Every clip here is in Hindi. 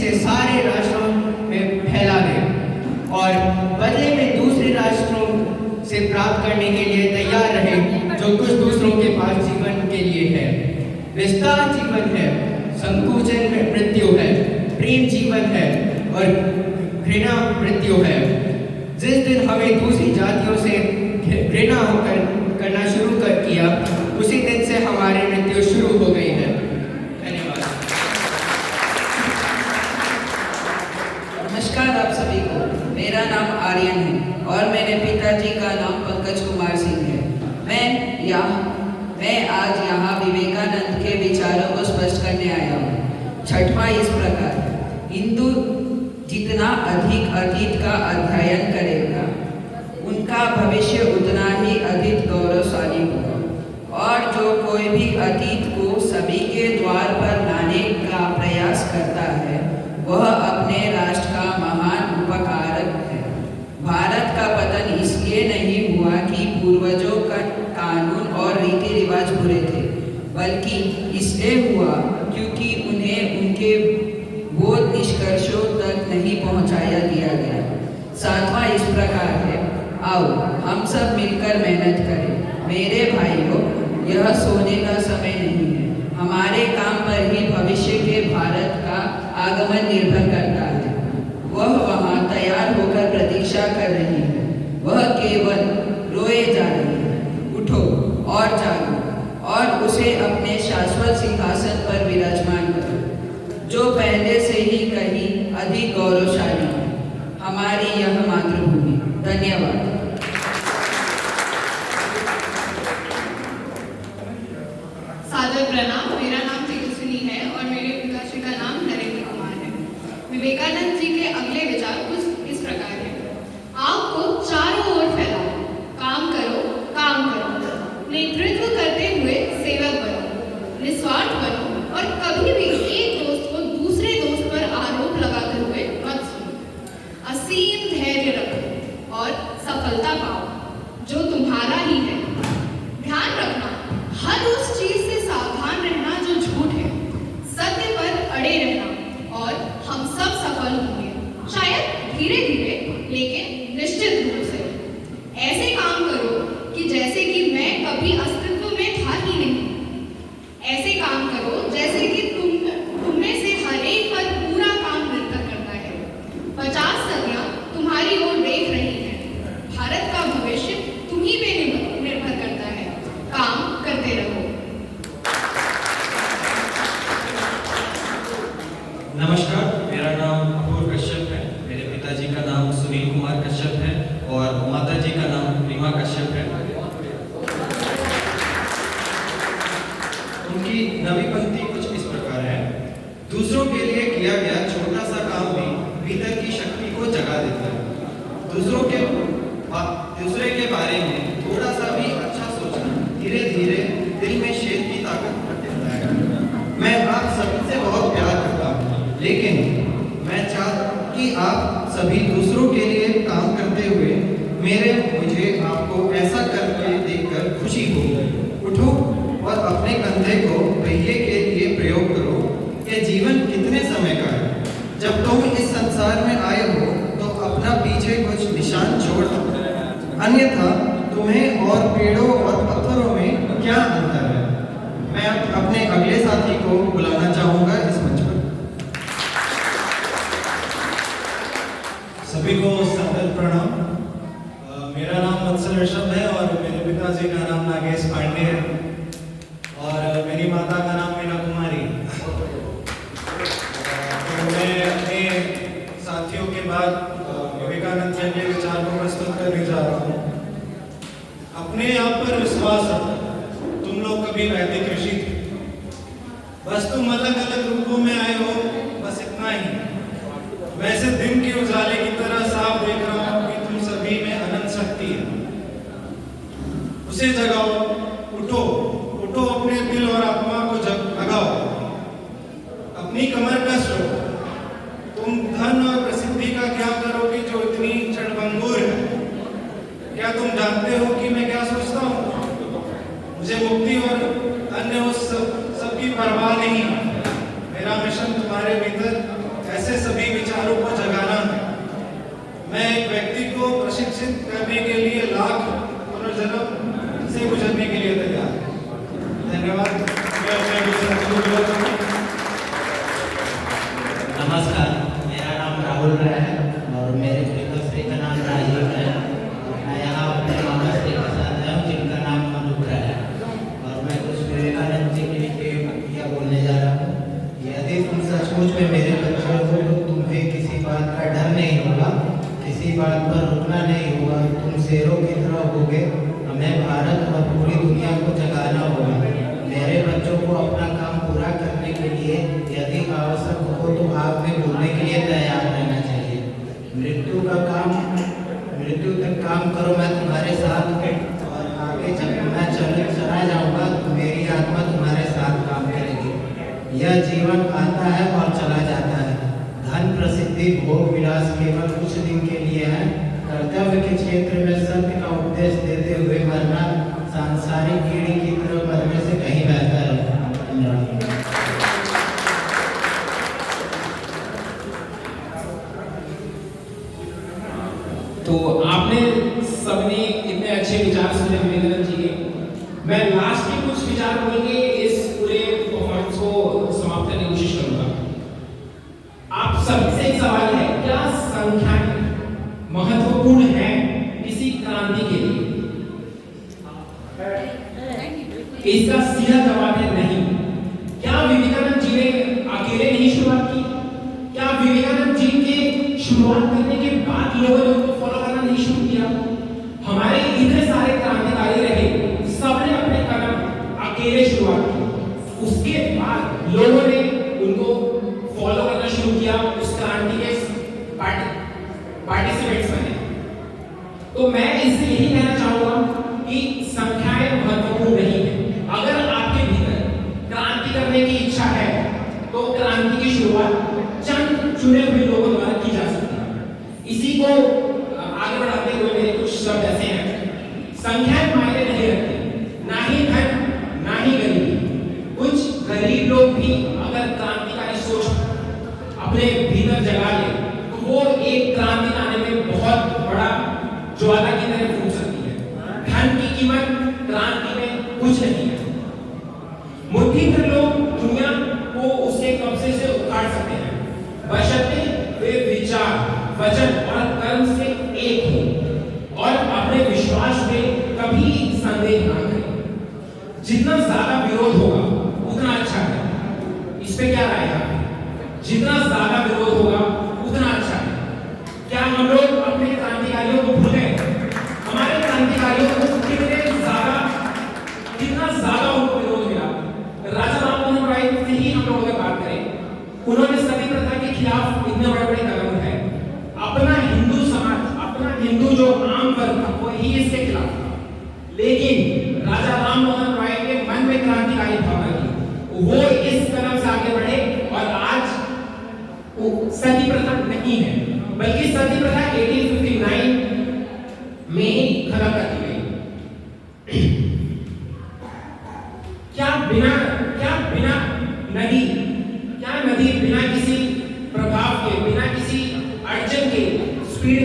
इसे सारे राष्ट्रों में फैला दे और बदले में दूसरे राष्ट्रों से प्राप्त करने के लिए तैयार रहे जो कुछ दूसरों के पास जीवन के लिए है। विस्तार जीवन है, संकुचन में मृत्यु है, प्रेम जीवन है और घृणा मृत्यु है। जिस दिन हमें दूसरी जातियों से घृणा करना शुरू कर किया, उसी दिन से हमारी मृत्यु शुरू हो गई है। धन्यवाद। नमस्कार आप सभी को। मेरा नाम आर्यन है और मेरे पिताजी का नाम पंकज कुमार सिंह है। मैं आज यहाँ विवेकानंद के विचारों को स्पष्ट करने आया हूँ। छठवां इस प्रकार: हिंदू जितना अधिक अतीत का अध्ययन करेगा, उनका भविष्य उतना ही अधिक गौरवशाली होगा। और जो कोई भी अतीत को सभी के द्वार पर लाने का प्रयास करता है, वह अपने राष्ट्र का महान उपकारक है। भारत का पतन इसलिए नहीं हुआ कि पूर्वजों का कानून और रीति रिवाज बुरे थे, बल्कि इसलिए हुआ क्योंकि उन्हें उनके बोध निष्कर्षों तक नहीं पहुंचाया दिया गया। सातवां इस प्रकार है: आओ हम सब मिलकर मेहनत करें। मेरे भाइयों, यह सोने का समय नहीं है। हमारे काम पर ही भविष्य के भारत का आगमन निर्भर करता है। वह वहाँ तैयार होकर प्रतीक्षा कर रही है। वह केवल रोए जा रही है। उठो और जागो और उसे अपने शाश्वत सिंहासन पर विराजमान करो, जो पहले से ही कहीं अधिक गौरवशाली है, हमारी यह मातृभूमि। धन्यवाद। सादर प्रणाम। मेरा नाम तेजस्विनी है और मेरे पिताजी का नाम नरेंद्र कुमार है। विवेकानंद जी के अगले विचार कुछ इस प्रकार है: आग को चारों ओर फैलाओ, काम करो, नेतृत्व करते हुए सेवक बनो, निस्वार्थ बनो और कभी भी एक दोस्त को दूसरे दोस्त पर आरोप लगाते हुए मत सुनो। असीम धैर्य रखो और सफलता पाओ जो तुम्हारा ही है। ध्यान रखना, हर उस चीज से सावधान रहना जो झूठ है। सत्य पर अड़े रहना और हम सब सफल होंगे, शायद धीरे धीरे लेकिन निश्चित रूप से। ऐसे काम करो कि जैसे कि मैं कभी अस्तित्व में था ही नहीं। ऐसे काम करो जैसे कि तुम में से हर एक पर पूरा काम निर्भर करता है। 50 सदियां तुम्हारी ओर देख रही हैं। भारत का भविष्य तुम्ही पे निर्भर करता है। काम करते रहो। नमस्कार, मेरा नाम अपूर्व कश्यप है। मेरे पिताजी का नाम सुनील कुमार कश्यप है और माता जी का नाम रीमा कश्यप है। उनकी नवी पंक्ति कुछ इस प्रकार है: दूसरों के लिए किया गया छोटा सा काम भी भीतर की शक्ति को जगा देता है। दूसरे के बारे में थोड़ा सा भी अच्छा सोचना धीरे धीरे दिल में शेर की ताकत भर देता है। मैं आप सभी से बहुत प्यार करता हूँ, लेकिन मैं चाहता कि आप सभी दूसरों के लिए काम करते हुए मुझे आपको ऐसा करके देखकर खुशी हो। उठो और अपने कंधे को पहिए के लिए प्रयोग करो। यह जीवन कितने समय का है? जब तुम इस संसार में आए हो तो अपना पीछे कुछ निशान छोड़ दो, अन्यथा तुम्हें और पेड़ों और पत्थरों में क्या अंतर है? मैं अपने अगले साथी को बुलाना चाहूंगा इस मंच पर। सभी को सादर प्रणाम। मेरा नाम वत्सल ऋषभ है और मेरे पिताजी का नाम नागेश पांडे है और मेरी माता का नाम मीना कुमारी। तो मैं अपने साथियों के बाद विवेकानंद जी के विचार को प्रस्तुत करने जा रहा हूँ। अपने आप पर विश्वास रखो। तुम लोग कभी वैदिक ऋषि थे, बस तुम अलग अलग रूपों में आए हो, बस इतना ही। वैसे दिन के उजाले की तरह साफ देख रहा हूँ कि तुम सभी में अनंत शक्ति है। उसे जगाओ, उठो उठो, अपने दिल और आत्मा को जगाओ, अपनी कमर कस लो। तुम धन और प्रसिद्धि का क्या करोगे जो इतनी क्षणभंगुर है? क्या तुम जानते हो कि मैं क्या सोचता हूँ? मुझे मुक्ति और अन्य उस सब की परवाह नहीं है। मेरा मिशन तुम्हारे भीतर ऐसे नमस्कार, मेरा नाम राहुल राय है और मेरे पिताश्री का नाम राजीव है। मैं यहाँ अपने मामाश्री के साथ आया हूँ जिनका नाम अनूप राय है और मैं कुछ विवेकानंद जी के लिए बोलने जा रहा हूँ। यदि तुम सचमुच में मेरे बच्चे हो तो तुम्हें किसी बात का डर नहीं होगा, किसी बात पर रुकना नहीं होगा, तुम शेरों की तरह होगे। हमें भारत और पूरी दुनिया को जगाना होगा। मेरे बच्चों को अपना काम पूरा करने के लिए यदि आवश्यक हो तो आग में कूदने के लिए तैयार रहना चाहिए। मृत्यु तक काम करो, मैं तुम्हारे साथ हूँ और आगे जब मैं चला जाऊँगा तो मेरी आत्मा तुम्हारे साथ काम करेगी। यह जीवन आता है और चला जाता है। धन, प्रसिद्धि, भोग विलास केवल कुछ दिन के लिए है। कर्तव्य के क्षेत्र में सत्य का उपदेश देते हुए मरना सांसारिक कीड़ी की तरह मरने से कहीं बेहतर है। धन्यवाद। तो आपने सबने इतने अच्छे विचार सुने विवेकानंद जी के। मैं लास्ट के कुछ विचार बोल के इस पूरे परफॉर्मेंस को समाप्त करने की कोशिश करूंगा। आप सबसे एक सवाल है, क्या संख्याएं महत्वपूर्ण है किसी क्रांति के लिए? इसका सीधा जवाब है नहीं। क्या विवेकानंद जी ने अकेले नहीं शुरुआत की? क्या विवेकानंद जी के शुरुआत करने के बाद लोगों ने उनको फॉलो करना नहीं शुरू किया? हमारे इतने सारे क्रांतिकारी रहे, सबने अपने कदम अकेले शुरुआत की, उसके बाद लोगों ने उनको फॉलो करना शुरू किया, उस क्रांति के पार्टिसिपेंट्स बने। तो मैं इससे यही कहना चाहूंगा कि संख्याएं महत्वपूर्ण नहीं है। अगर आपके भीतर क्रांति करने की इच्छा है तो क्रांति की शुरुआत चंद चुने हुए लोगों द्वारा की जा सकती है। इसी को आगे बढ़ाते हुए मेरे कुछ शब्द ऐसे हैं। संख्याएं मायने नहीं रखती, ना ही धन ना ही गरीबी। कुछ गरीब लोग भी अगर क्रांतिकारी सोच अपने भीतर जगा ले तो वो एक क्रांति लाने में बहुत बड़ा ज्वाला की तरह फूट सकती है। धन की कीमत क्रांति में कुछ नहीं है। मुट्ठी भर लोग दुनिया को उसके कब्जे से उखाड़ सकते हैं, बशर्ते वे विचार, वचन और कर्म से एक हो और अपने विश्वास में कभी संदेह ना करें। जितना ज्यादा विरोध होगा उतना अच्छा है। इस पे क्या राय है? जितना ज्यादा विरोध होगा उतना अच्छा है। क्या हम लोग अपने क्रांतिकारियों को भूल गए? हमारे क्रांतिकारियों को कितना ज्यादा उनको विरोध मिला। राजा राममोहन राय से ही हम लोग अगर बात करें, उन्होंने सती प्रथा के खिलाफ इतने बड़े बड़े कदम उठाए। अपना हिंदू समाज, अपना हिंदू जो आम वर्ग था वो ही इसके खिलाफ था, लेकिन राजा राममोहन राय के मन में क्रांतिकारी भावना थी, वो इस कदम से आगे बढ़े और आज सती प्रथा नहीं है, बल्कि सती प्रथा 1859 में ही खत्म कर दी गई। क्या नदी बिना किसी प्रभाव के, बिना किसी अड़चन के स्पीड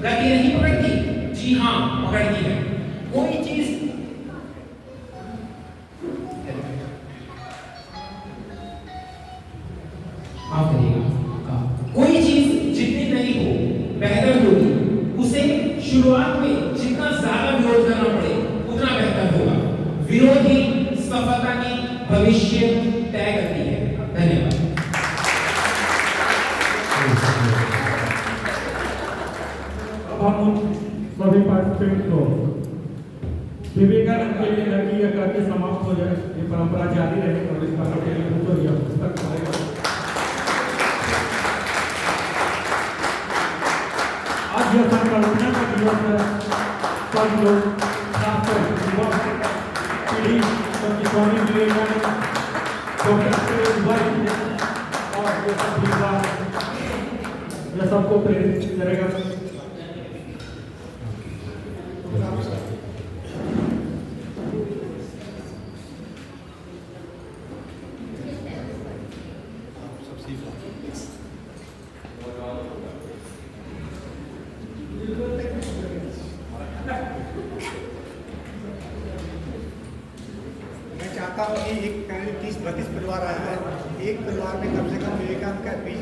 गति नहीं पकड़ती? जी हाँ, पकड़ती है। कोई चीज माफ करिएगा, कोई चीज जितनी नई हो बेहतर होगी। उसे शुरुआत में जितना ज्यादा विरोध करना पड़े उतना बेहतर होगा। विरोध ही सफलता की भविष्य तय करती है। धन्यवाद। अब हम सभी पार्टिसिपेंट को विवेकानंद के लिए लड़की या करके समाप्त हो जाए, ये परंपरा जारी रहे और इस बात के लिए तो यह पुस्तक पढ़ेगा। आज यह संकल्पना का दिवस है। सब लोग खासकर युवा पीढ़ी स्वामी विवेकानंद, डॉक्टर और ये सब विद्वान यह सबको प्रेरित करेगा। मैं चाहता हूँ कि एक 30-32 परिवार आया है, एक परिवार में कम से कम विवेकानंद का बीज